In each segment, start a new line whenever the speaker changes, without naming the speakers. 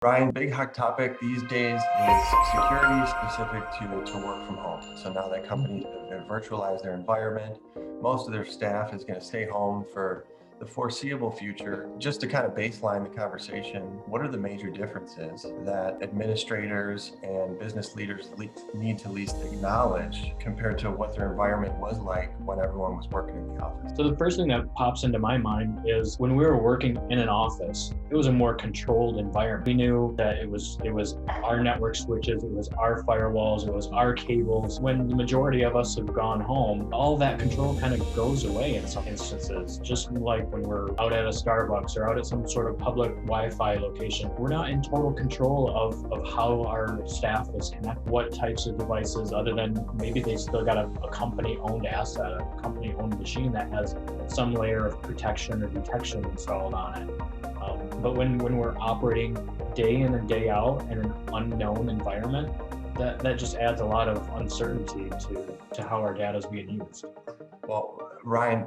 Ryan, big hot topic these days is security specific to work from home. So now that companies have virtualized their environment, most of their staff is going to stay home for the foreseeable future. Just to kind of baseline the conversation, what are the major differences that administrators and business leaders need to at least acknowledge compared to what their environment was like when everyone was working in the office?
So the first thing that pops into my mind is when we were working in an office, it was a more controlled environment. We knew that it was our network switches, it was our firewalls, it was our cables. When the majority of us have gone home, all that control kind of goes away in some instances. Just like when we're out at a Starbucks or out at some sort of public Wi-Fi location, we're not in total control of how our staff is connected, what types of devices, other than maybe they still got a company-owned asset, a company-owned machine that has some layer of protection or detection installed on it. But when we're operating day in and day out in an unknown environment, that just adds a lot of uncertainty to how our data is being used.
Well, Ryan,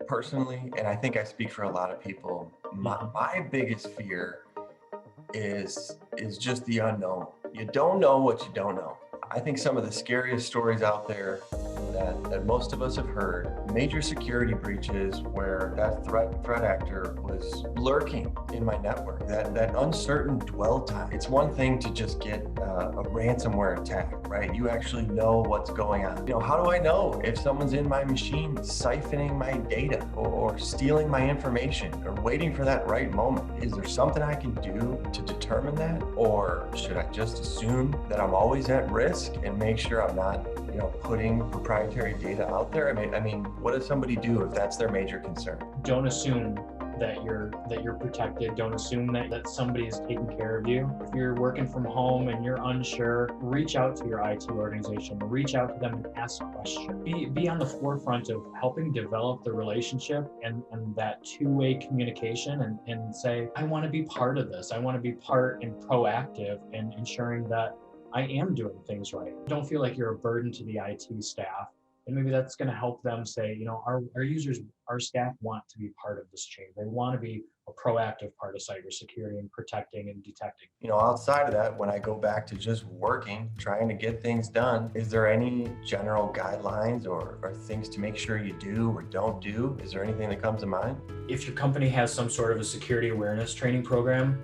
personally, and I think I speak for a lot of people, my biggest fear is just the unknown. You don't know what you don't know. I think some of the scariest stories out there that most of us have heard, major security breaches where that threat actor was lurking in my network, that uncertain dwell time. It's one thing to just get a ransomware attack, right? You actually know what's going on. How do I know if someone's in my machine siphoning my data or stealing my information or waiting for that right moment? Is there something I can do to determine that? Or should I just assume that I'm always at risk and make sure I'm not putting proprietary data out there? I mean, what does somebody do if that's their major concern?
Don't assume that you're protected. Don't assume that somebody is taking care of you. If you're working from home and you're unsure, reach out to your IT organization. Reach out to them and ask questions. Be on the forefront of helping develop the relationship and that two-way communication and say, I want to be part of this. I want to be part and proactive in ensuring that I am doing things right. Don't feel like you're a burden to the IT staff. And maybe that's going to help them say, our users, our staff want to be part of this change. They want to be a proactive part of cybersecurity and protecting and detecting.
Outside of that, when I go back to just working, trying to get things done, is there any general guidelines or things to make sure you do or don't do? Is there anything that comes to mind?
If your company has some sort of a security awareness training program,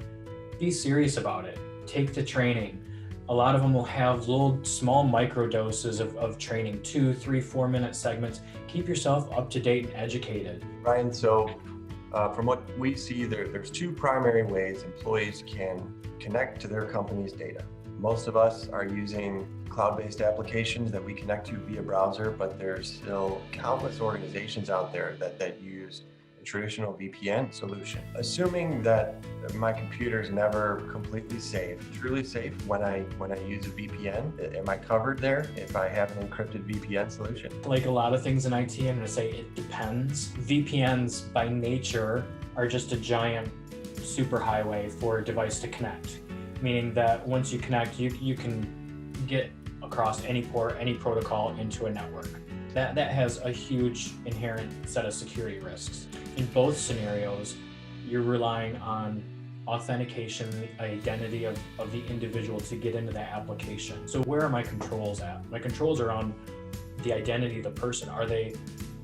be serious about it. Take the training. A lot of them will have little small micro doses of training, 2, 3, 4-minute segments. Keep yourself up to date and educated.
Ryan, so from what we see, there's two primary ways employees can connect to their company's data. Most of us are using cloud-based applications that we connect to via browser, but there's still countless organizations out there that use traditional VPN solution. Assuming that my computer is never completely safe, truly safe when I use a VPN, am I covered there if I have an encrypted VPN solution?
Like a lot of things in IT, I'm going to say it depends. VPNs by nature are just a giant superhighway for a device to connect, meaning that once you connect, you can get across any port, any protocol into a network. That has a huge inherent set of security risks. In both scenarios, you're relying on authentication, the identity of the individual to get into that application. So where are my controls at? My controls are on the identity of the person. Are they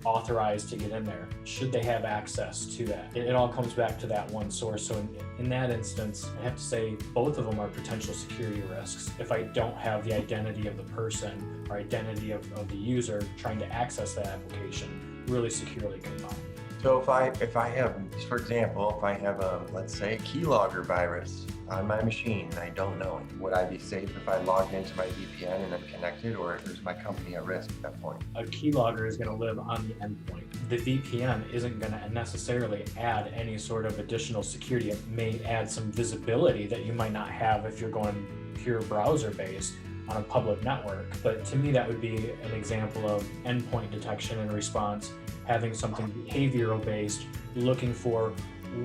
authorized to get in there? Should they have access to that? It all comes back to that one source. So in that instance, I have to say both of them are potential security risks. If I don't have the identity of the person or identity of the user trying to access that application really securely combined.
So if I have, for example, if I have let's say a keylogger virus on my machine and I don't know it, would I be safe if I logged into my VPN and I'm connected, or is my company at risk at that point?
A keylogger is going to live on the endpoint. The VPN isn't going to necessarily add any sort of additional security. It may add some visibility that you might not have if you're going pure browser-based on a public network. But to me, that would be an example of endpoint detection and response, having something behavioral based, looking for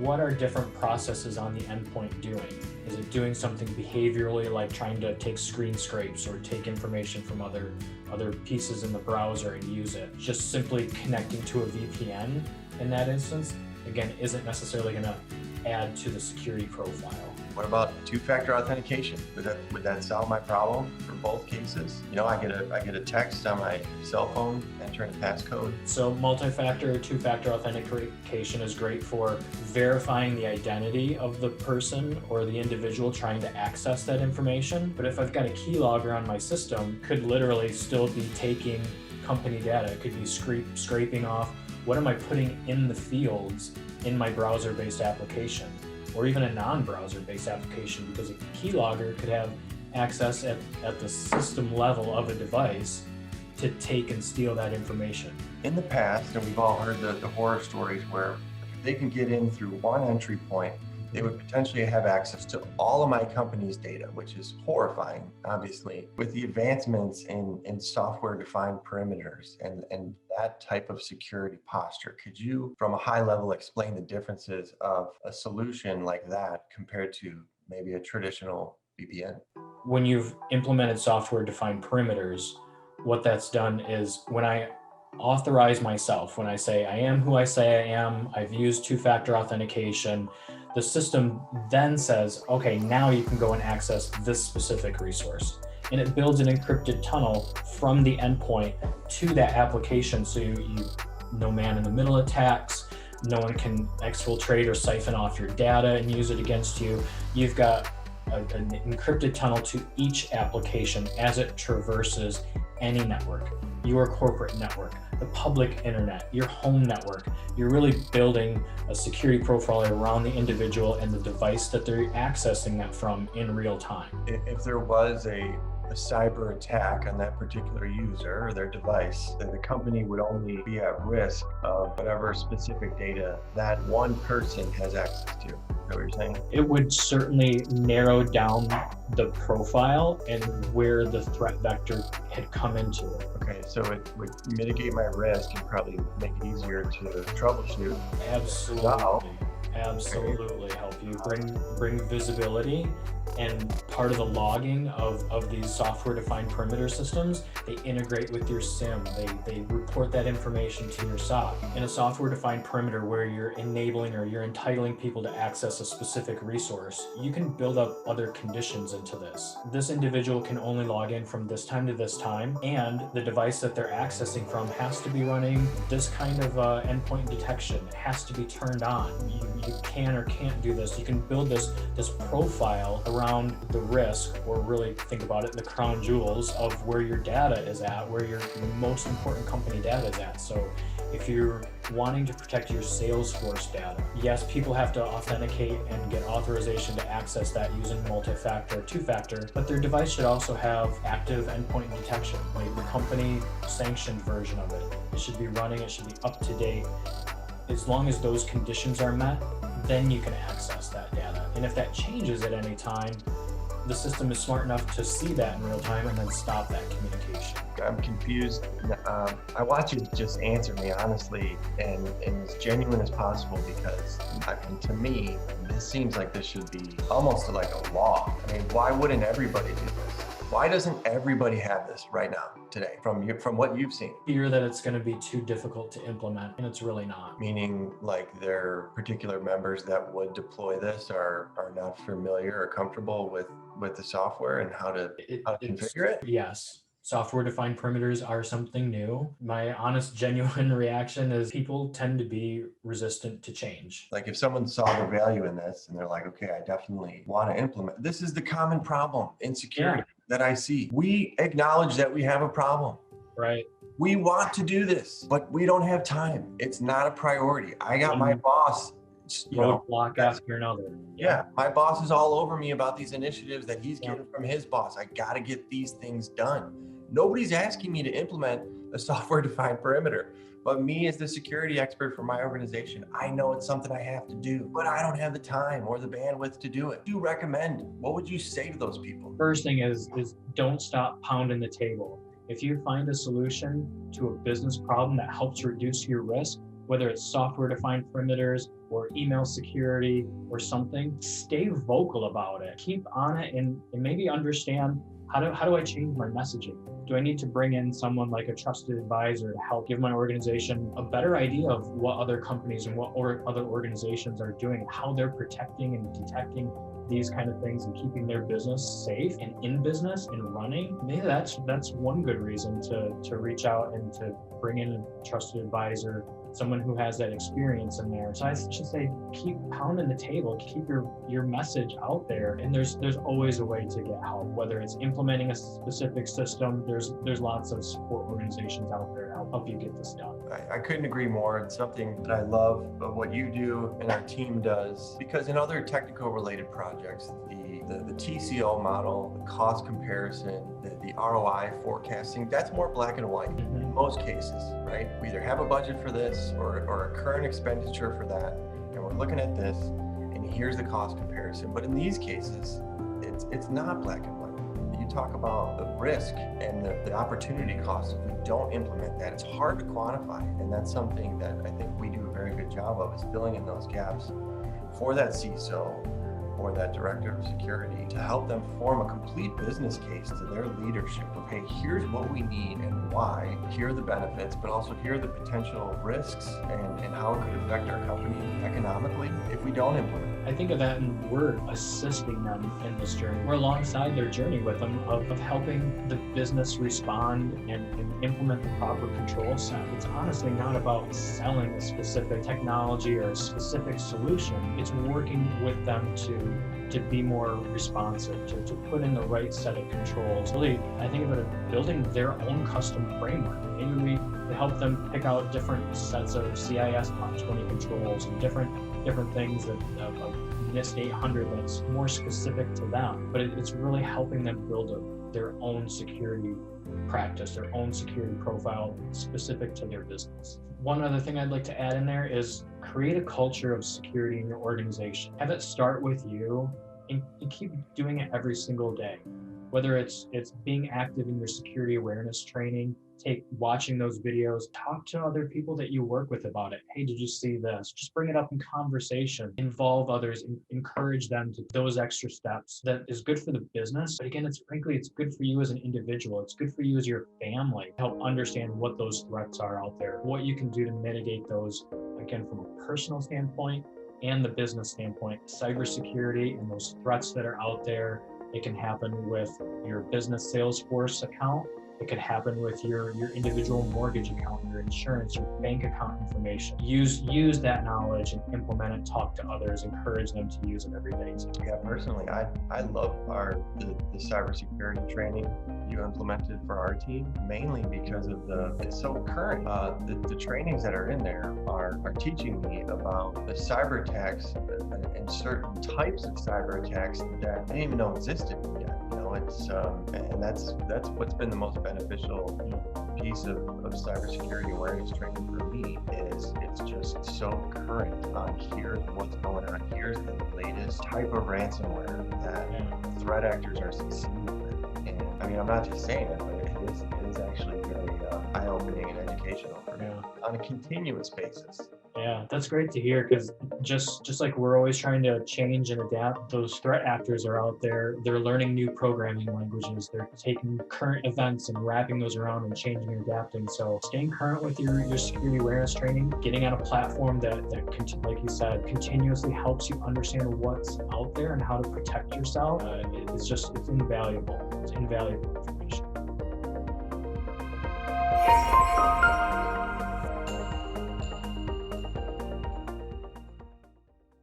what are different processes on the endpoint doing. Is it doing something behaviorally, like trying to take screen scrapes or take information from other pieces in the browser and use it? Just simply connecting to a VPN in that instance, again, isn't necessarily going to add to the security profile.
What about two-factor authentication? Would that solve my problem for both cases? You know, I get a text on my cell phone entering a passcode.
So multi-factor or two-factor authentication is great for verifying the identity of the person or the individual trying to access that information. But if I've got a keylogger on my system, could literally still be taking company data. It could be scraping off what am I putting in the fields in my browser-based application, or even a non-browser-based application, because a keylogger could have access at the system level of a device to take and steal that information.
In the past, and we've all heard the horror stories where they can get in through one entry point, they would potentially have access to all of my company's data, which is horrifying, obviously. With the advancements in software-defined perimeters and that type of security posture, could you, from a high level, explain the differences of a solution like that compared to maybe a traditional VPN?
When you've implemented software-defined perimeters, what that's done is when I authorize myself, when I say I am who I say I am, I've used two-factor authentication, the system then says, okay, now you can go and access this specific resource. And it builds an encrypted tunnel from the endpoint to that application, so you no man-in-the-middle attacks, no one can exfiltrate or siphon off your data and use it against you. You've got an encrypted tunnel to each application as it traverses any network, your corporate network, the public internet, your home network. You're really building a security profile around the individual and the device that they're accessing that from in real time.
If there was a cyber attack on that particular user or their device, then the company would only be at risk of whatever specific data that one person has access to. Is that what you're saying?
It would certainly narrow down the profile and where the threat vector had come into it.
Okay, so it would mitigate my risk and probably make it easier to troubleshoot.
Absolutely help you bring visibility. And part of the logging of these software-defined perimeter systems, they integrate with your SIM. They report that information to your SOC. In a software-defined perimeter where you're enabling or you're entitling people to access a specific resource, you can build up other conditions into this. This individual can only log in from this time to this time, and the device that they're accessing from has to be running this kind of endpoint detection. It has to be turned on. You can or can't do this. You can build this profile around the risk, or really think about it, the crown jewels of where your data is at, where your most important company data is at. So if you're wanting to protect your Salesforce data, yes, people have to authenticate and get authorization to access that using multi-factor or two-factor, but their device should also have active endpoint detection, like the company sanctioned version of it. It should be running, it should be up to date. As long as those conditions are met, then you can access that data. And if that changes at any time, the system is smart enough to see that in real time and then stop that communication.
I'm confused. I want you to just answer me honestly and as genuine as possible, because to me, this seems like this should be almost like a law. I mean, why wouldn't everybody do this? Why doesn't everybody have this right now, today, from what you've seen?
Fear that it's going to be too difficult to implement, and it's really not.
Meaning, like, their particular members that would deploy this are not familiar or comfortable with the software and how to configure it?
Yes. Software-defined perimeters are something new. My honest, genuine reaction is people tend to be resistant to change.
Like, if someone saw the value in this and they're like, okay, I definitely want to implement. This is the common problem in security that I see. We acknowledge that we have a problem.
Right.
We want to do this, but we don't have time. It's not a priority. I got my boss,
roadblock after another.
Yeah, my boss is all over me about these initiatives that he's getting from his boss. I got to get these things done. Nobody's asking me to implement a software-defined perimeter, but me as the security expert for my organization, I know it's something I have to do, but I don't have the time or the bandwidth to do it. Do you recommend? What would you say to those people?
First thing is don't stop pounding the table. If you find a solution to a business problem that helps reduce your risk, whether it's software-defined perimeters or email security or something, stay vocal about it. Keep on it and maybe understand, how do I change my messaging? Do I need to bring in someone like a trusted advisor to help give my organization a better idea of what other companies and what other organizations are doing, how they're protecting and detecting these kind of things and keeping their business safe and in business and running, maybe that's one good reason to reach out and to bring in a trusted advisor, someone who has that experience in there. So I should say, keep pounding the table, keep your message out there, and there's always a way to get help. Whether it's implementing a specific system, there's lots of support organizations out there to help you get this done.
I couldn't agree more. It's something that I love of what you do and our team does, because in other technical related projects, the TCO model, the cost comparison, the ROI forecasting, that's more black and white in most cases, right? We either have a budget for this or a current expenditure for that, and we're looking at this, and here's the cost comparison. But in these cases, it's not black and white. You talk about the risk and the opportunity cost if we don't implement that. It's hard to quantify, and that's something that I think we do a very good job of, is filling in those gaps for that CISO or that director of security to help them form a complete business case to their leadership of, hey, here's what we need and why, here are the benefits, but also here are the potential risks and how it could affect our company economically if we don't implement it.
I think of that, and we're assisting them in this journey. We're alongside their journey with them of helping the business respond and implement the proper control set. It's honestly not about selling a specific technology or a specific solution. It's working with them to be more responsive, to put in the right set of controls. Really, I think about it, building their own custom framework. Maybe we help them pick out different sets of CIS Top 20 controls and different things of NIST 800 that's more specific to them. But it's really helping them build their own security practice, their own security profile specific to their business. One other thing I'd like to add in there is create a culture of security in your organization. Have it start with you and keep doing it every single day. Whether it's being active in your security awareness training, watching those videos, talk to other people that you work with about it. Hey, did you see this? Just bring it up in conversation, involve others, encourage them to those extra steps. That is good for the business. But again, it's good for you as an individual. It's good for you as your family. Help understand what those threats are out there, what you can do to mitigate those, again, from a personal standpoint and the business standpoint. Cybersecurity and those threats that are out there, it can happen with your business Salesforce account. It could happen with your individual mortgage account, your insurance, your bank account information. Use that knowledge and implement it, talk to others, encourage them to use it every day.
Yeah, personally, I love the cybersecurity training you implemented for our team, mainly because of it's so current. The trainings that are in there are teaching me about the cyber attacks and certain types of cyber attacks that I didn't even know existed yet. It's and that's what's been the most beneficial piece of cybersecurity awareness training for me. Is it's just so current on here's what's going on, here's the latest type of ransomware that threat actors are succeeding with. And I mean, I'm not just saying it, but it is actually very eye-opening and educational for me on a continuous basis.
Yeah, that's great to hear, because just like we're always trying to change and adapt, those threat actors are out there. They're learning new programming languages. They're taking current events and wrapping those around and changing and adapting. So staying current with your security awareness training, getting on a platform that like you said, continuously helps you understand what's out there and how to protect yourself, it's invaluable. It's invaluable information.